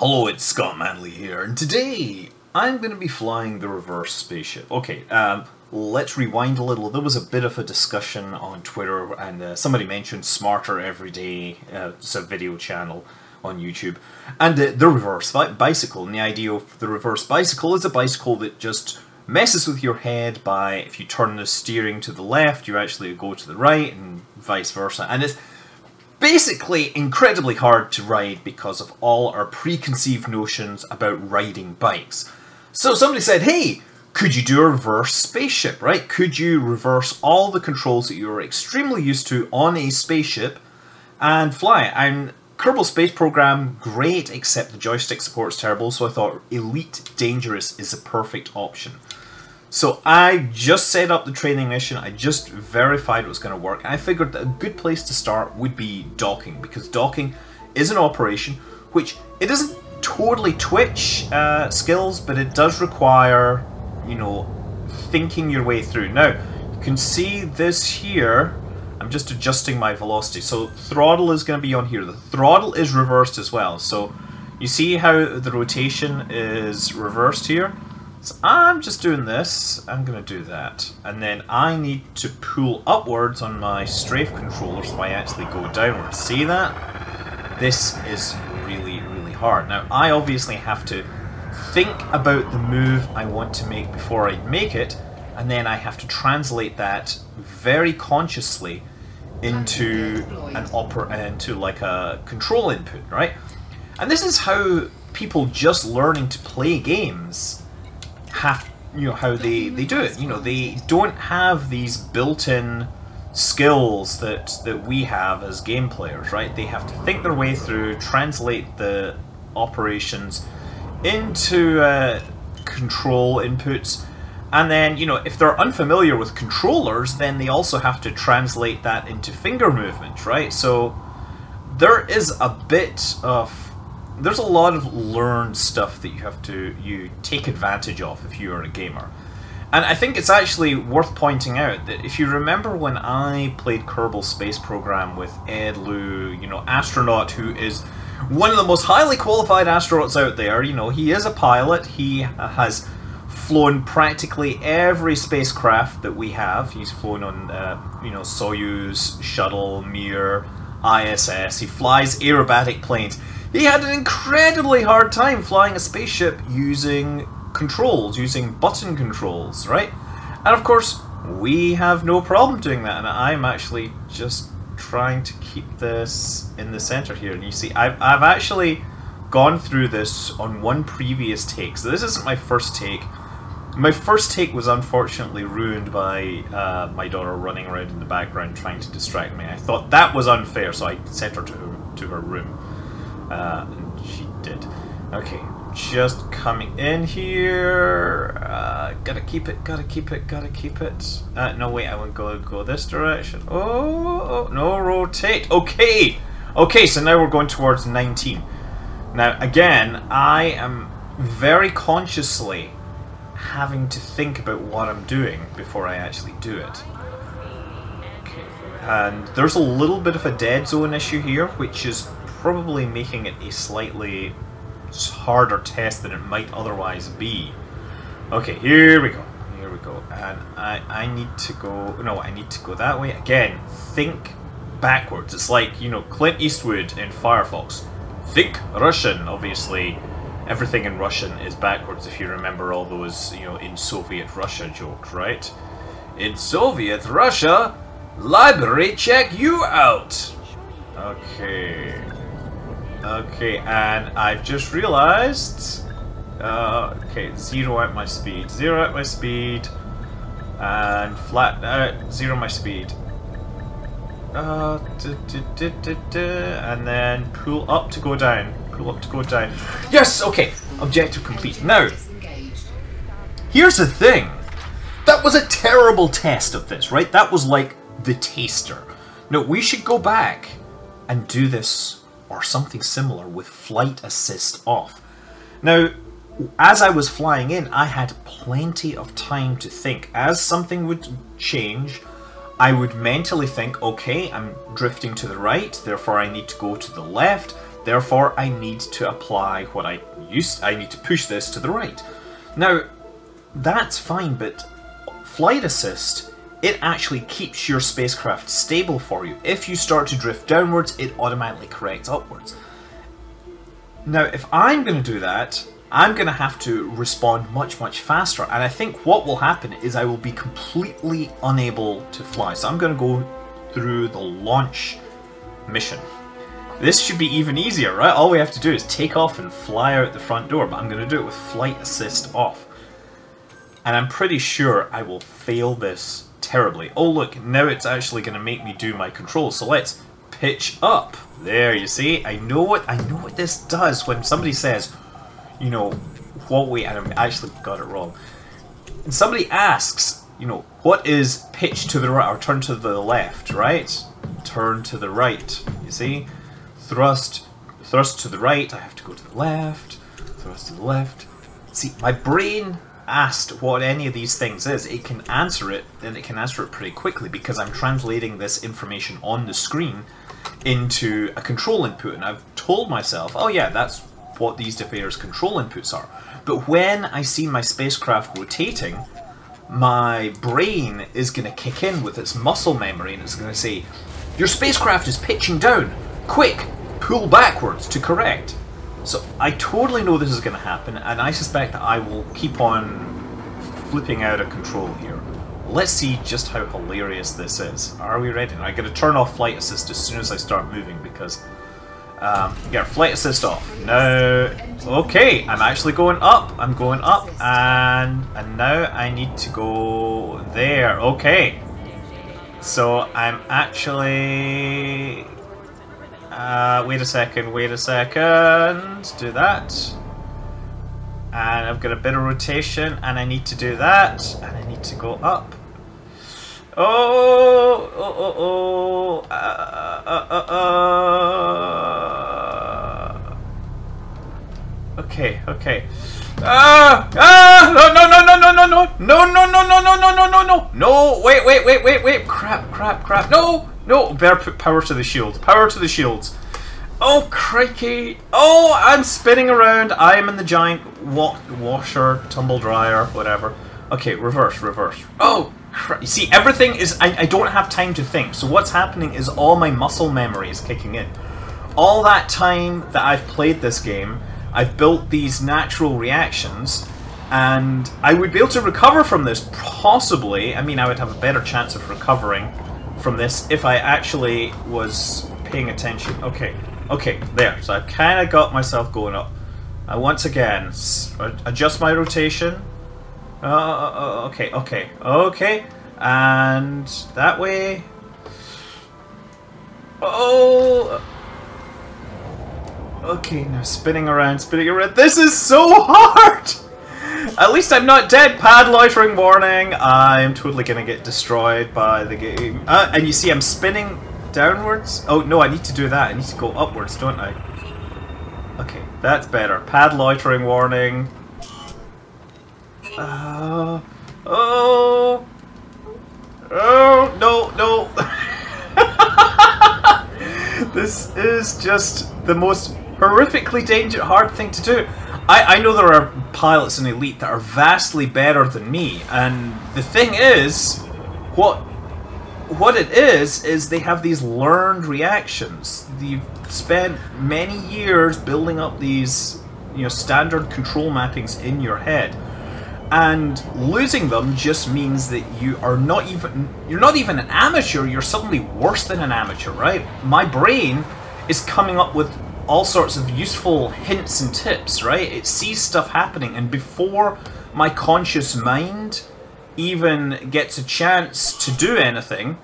Hello, it's Scott Manley here, and today I'm going to be flying the reverse spaceship. Okay, let's rewind a little. There was a bit of a discussion on Twitter, and somebody mentioned Smarter Every Day. It's a video channel on YouTube. And the reverse bicycle, and the idea of the reverse bicycle is a bicycle that just messes with your head by, if you turn the steering to the left, you actually go to the right, and vice versa. And it's basically incredibly hard to ride because of all our preconceived notions about riding bikes. So somebody said, hey, could you do a reverse spaceship, right? Could you reverse all the controls that you're extremely used to on a spaceship and fly it? And Kerbal Space Program, great, except the joystick support's terrible, so I thought Elite Dangerous is a perfect option. So I just set up the training mission, I just verified it was going to work, and I figured that a good place to start would be docking, because docking is an operation which, it isn't totally Twitch skills, but it does require, you know, thinking your way through. Now, you can see this here, I'm just adjusting my velocity, so throttle is going to be on here. The throttle is reversed as well, so you see how the rotation is reversed here? So I'm just doing this, I'm going to do that, and then I need to pull upwards on my strafe controller so I actually go downwards. See that? This is really, really hard. Now I obviously have to think about the move I want to make before I make it, and then I have to translate that very consciously into into like a control input, right? And this is how people just learning to play games have, you know, how they do it. You know, they don't have these built-in skills that we have as game players, right? They have to think their way through, translate the operations into control inputs, and then, you know, if they're unfamiliar with controllers, then they also have to translate that into finger movement, right? So there is a bit of, there's a lot of learned stuff that you take advantage of if you are a gamer. And I think it's actually worth pointing out that if you remember when I played Kerbal Space Program with Ed Lu, you know, astronaut who is one of the most highly qualified astronauts out there, you know, he is a pilot, he has flown practically every spacecraft that we have. He's flown on, you know, Soyuz, Shuttle, Mir, ISS, he flies aerobatic planes. He had an incredibly hard time flying a spaceship using controls, using button controls, right? And of course, we have no problem doing that, and I'm actually just trying to keep this in the center here. And you see, I've actually gone through this on one previous take, so this isn't my first take. My first take was unfortunately ruined by my daughter running around in the background trying to distract me. I thought that was unfair, so I sent her to her room. And she did. Okay, just coming in here. Gotta keep it, gotta keep it, gotta keep it. No, wait, I want to go this direction. Oh, no, rotate. Okay, okay, so now we're going towards 19. Now, again, I am very consciously having to think about what I'm doing before I actually do it. Okay, and there's a little bit of a dead zone issue here, which is probably making it a slightly harder test than it might otherwise be. Okay, here we go. Here we go. And I need to go... No, I need to go that way. Again, think backwards. It's like, you know, Clint Eastwood in Firefox. Think Russian. Obviously, everything in Russian is backwards if you remember all those, you know, in Soviet Russia jokes, right? In Soviet Russia, library check you out! Okay... Okay, and I've just realized, okay, zero out my speed, and flatten out, zero my speed, and then pull up to go down, yes, okay, objective complete. Now, here's the thing, that was a terrible test of this, right? That was like the taster. No, we should go back and do this or something similar with flight assist off. Now, as I was flying in, I had plenty of time to think. As something would change, I would mentally think, okay, I'm drifting to the right, therefore I need to go to the left, Therefore, I need to apply what I need to push this to the right. Now, that's fine, but Flight Assist, it actually keeps your spacecraft stable for you. If you start to drift downwards, it automatically corrects upwards. Now, if I'm going to do that, I'm going to have to respond much faster, and I think what will happen is I will be completely unable to fly. So I'm going to go through the launch mission. This should be even easier, right? All we have to do is take off and fly out the front door, but I'm going to do it with Flight Assist off. And I'm pretty sure I will fail this terribly. Oh look, now it's actually going to make me do my controls, so let's pitch up. There, you see? I know what this does when somebody says, you know, what way, and I actually got it wrong. And somebody asks, you know, what is pitch to the right or turn to the left, right? Turn to the right, you see? Thrust to the right, I have to go to the left, thrust to the left. See, my brain asked what any of these things is. It can answer it, and it can answer it pretty quickly because I'm translating this information on the screen into a control input, and I've told myself, oh yeah, that's what these various control inputs are. But when I see my spacecraft rotating, my brain is going to kick in with its muscle memory, and it's going to say, your spacecraft is pitching down, quick, pull backwards to correct. So I totally know this is going to happen, and I suspect that I will keep on flipping out of control here. Let's see just how hilarious this is. Are we ready? I'm going to turn off Flight Assist as soon as I start moving because yeah, Flight Assist off. Now, okay, I'm actually going up. I'm going up, and now I need to go there. Okay, so I'm actually. Wait a second. Do that. And I've got a bit of rotation, and I need to do that, and I need to go up. Okay. No, wait. Crap. No, better put power to the shields. Oh, crikey. Oh, I'm spinning around. I am in the giant washer, tumble dryer, whatever. Okay, reverse. Oh, crap. You see, everything is... I don't have time to think. So what's happening is all my muscle memory is kicking in. All that time that I've played this game, I've built these natural reactions, and I would be able to recover from this, possibly. I mean, I would have a better chance of recovering from this if I actually was paying attention. Okay, there. So I've kind of got myself going up. Once again, adjust my rotation. Okay. And that way. Oh. Okay, now spinning around. This is so hard! At least I'm not dead. Pad loitering warning. I'm totally gonna get destroyed by the game. And you see I'm spinning downwards. Oh no, I need to do that. I need to go upwards, don't I? Okay, that's better. Pad loitering warning. No. This is just the most horrifically hard thing to do. I know there are pilots in Elite that are vastly better than me, and the thing is, what it is they have these learned reactions. You've spent many years building up these, you know, standard control mappings in your head, and losing them just means that you're not even an amateur. You're suddenly worse than an amateur, right? My brain is coming up with all sorts of useful hints and tips, right? It sees stuff happening, and before my conscious mind even gets a chance to do anything,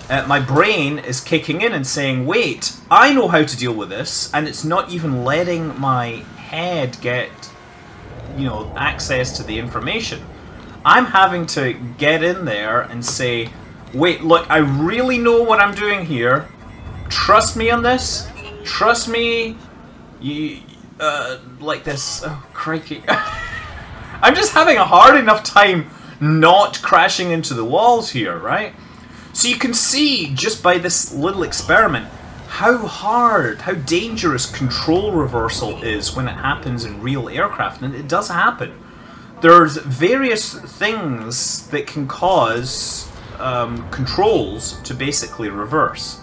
my brain is kicking in and saying, wait, I know how to deal with this, and it's not even letting my head get, you know, access to the information. I'm having to get in there and say, wait, look, I really know what I'm doing here. Trust me on this. Trust me. Like this. Oh, crikey. I'm just having a hard enough time not crashing into the walls here, right? So you can see, just by this little experiment, how hard, how dangerous control reversal is when it happens in real aircraft, and it does happen. There's various things that can cause controls to basically reverse.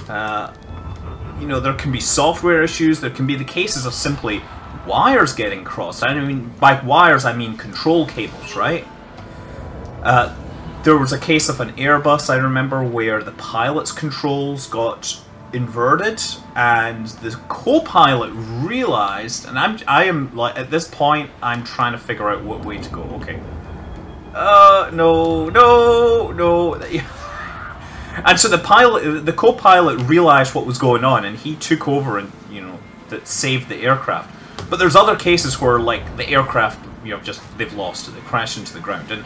You know, there can be software issues, there can be the cases of simply wires getting crossed. I mean, by wires I mean control cables, right? There was a case of an Airbus, I remember, where the pilot's controls got inverted, and the co-pilot realized, and I am like, at this point I'm trying to figure out what way to go. Okay. No. And so the co-pilot realized what was going on, and he took over and, you know, that saved the aircraft. But there's other cases where, like, the aircraft, you know, just, they've lost it, they crashed into the ground. And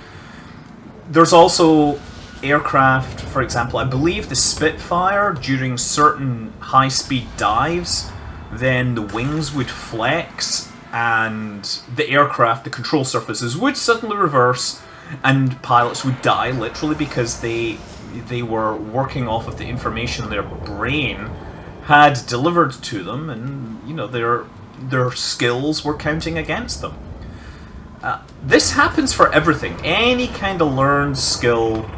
there's also aircraft, for example, I believe the Spitfire, during certain high-speed dives, then the wings would flex, and the aircraft, the control surfaces, would suddenly reverse, and pilots would die, literally, because they were working off of the information their brain had delivered to them, and, you know, their skills were counting against them. This happens for everything. Any kind of learned skill,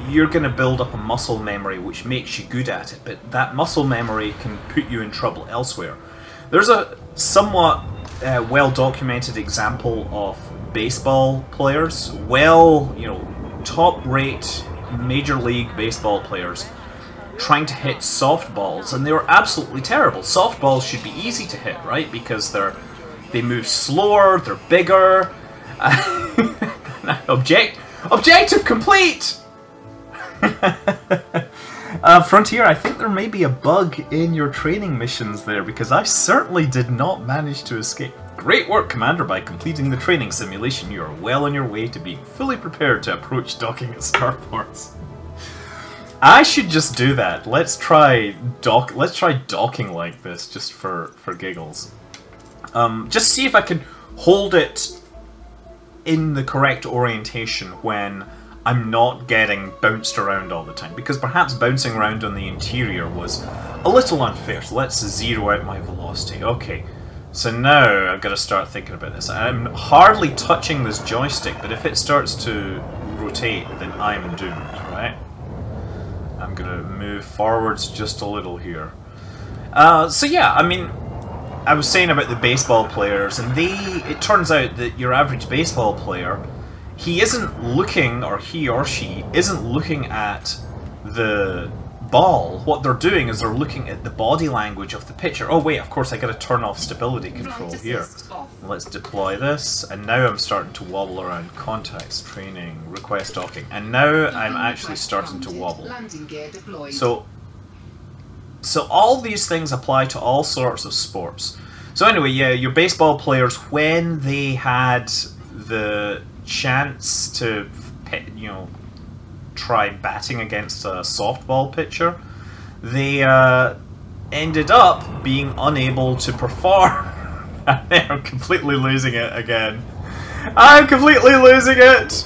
you're going to build up a muscle memory which makes you good at it, but that muscle memory can put you in trouble elsewhere. There's a somewhat well-documented example of baseball players, you know, top-rate Major League Baseball players trying to hit softballs, and they were absolutely terrible. Softballs should be easy to hit, right? Because they move slower, they're bigger. Objective complete! Frontier, I think there may be a bug in your training missions there, because I certainly did not manage to escape. Great work, Commander. By completing the training simulation, you are well on your way to being fully prepared to approach docking at starports. I should just do that. Let's try docking like this, just for giggles. Just see if I can hold it in the correct orientation when I'm not getting bounced around all the time, because perhaps bouncing around on the interior was a little unfair. So let's zero out my velocity. Okay, so now I've got to start thinking about this. I'm hardly touching this joystick, but if it starts to rotate, then I'm doomed, right? I'm going to move forwards just a little here. So yeah, I mean, I was saying about the baseball players, and it turns out that your average baseball player, he isn't looking, or he or she isn't looking at the ball. What they're doing is they're looking at the body language of the pitcher. Oh wait, of course I gotta turn off stability control here. Let's deploy this, and now I'm starting to wobble around. Contacts, training, request docking, and now I'm actually starting to wobble. So all these things apply to all sorts of sports. So anyway, yeah, your baseball players, when they had the chance to, you know, try batting against a softball pitcher, they ended up being unable to perform. I'm completely losing it again. I'm completely losing it!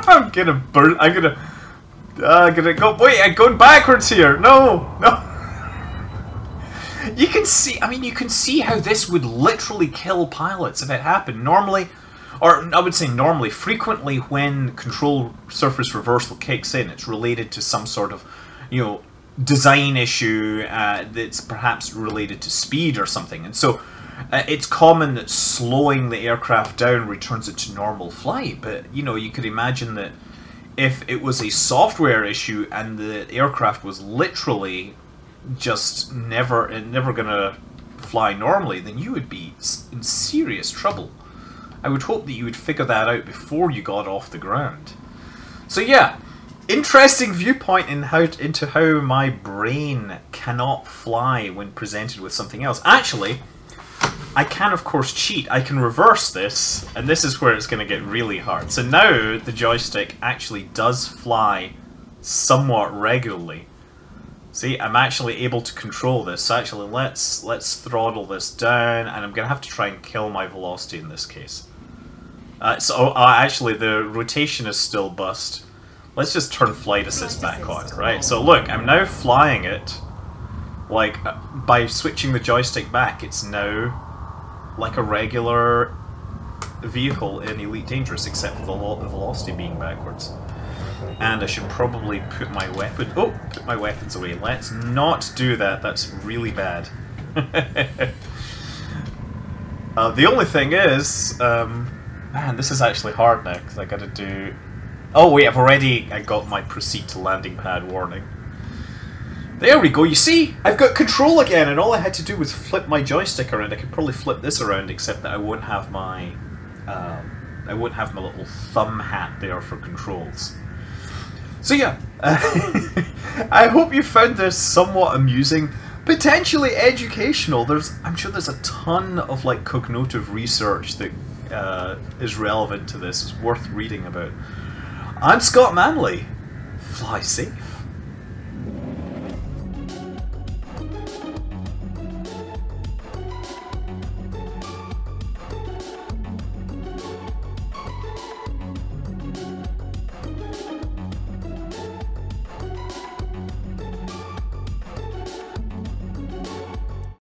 I'm gonna burn. I'm gonna go. Wait, I'm going backwards here. No. You can see. I mean, you can see how this would literally kill pilots if it happened. Normally, or I would say normally, frequently when control surface reversal kicks in, it's related to some sort of, you know, design issue that's perhaps related to speed or something. And so it's common that slowing the aircraft down returns it to normal flight. But, you know, you could imagine that if it was a software issue and the aircraft was literally just never gonna fly normally, then you would be in serious trouble. I would hope that you would figure that out before you got off the ground. So yeah, interesting viewpoint into how my brain cannot fly when presented with something else. Actually, I can of course cheat. I can reverse this, and this is where it's going to get really hard. So now the joystick actually does fly somewhat regularly. See, I'm actually able to control this. So actually, let's throttle this down, and I'm going to have to try and kill my velocity in this case. Actually, the rotation is still bust. Let's just turn flight assist back on, right? So look, I'm now flying it, like, by switching the joystick back, it's now like a regular vehicle in Elite Dangerous, except for the velocity being backwards. And I should probably put my weapons away. Let's not do that, that's really bad. The only thing is, man, this is actually hard now, because I gotta do... Oh wait, I got my proceed to landing pad warning. There we go, you see? I've got control again, and all I had to do was flip my joystick around. I could probably flip this around, except that I won't have my little thumb hat there for controls. So yeah, I hope you found this somewhat amusing, potentially educational. I'm sure there's a ton of like cognitive research that is relevant to this. It's worth reading about. I'm Scott Manley. Fly safe.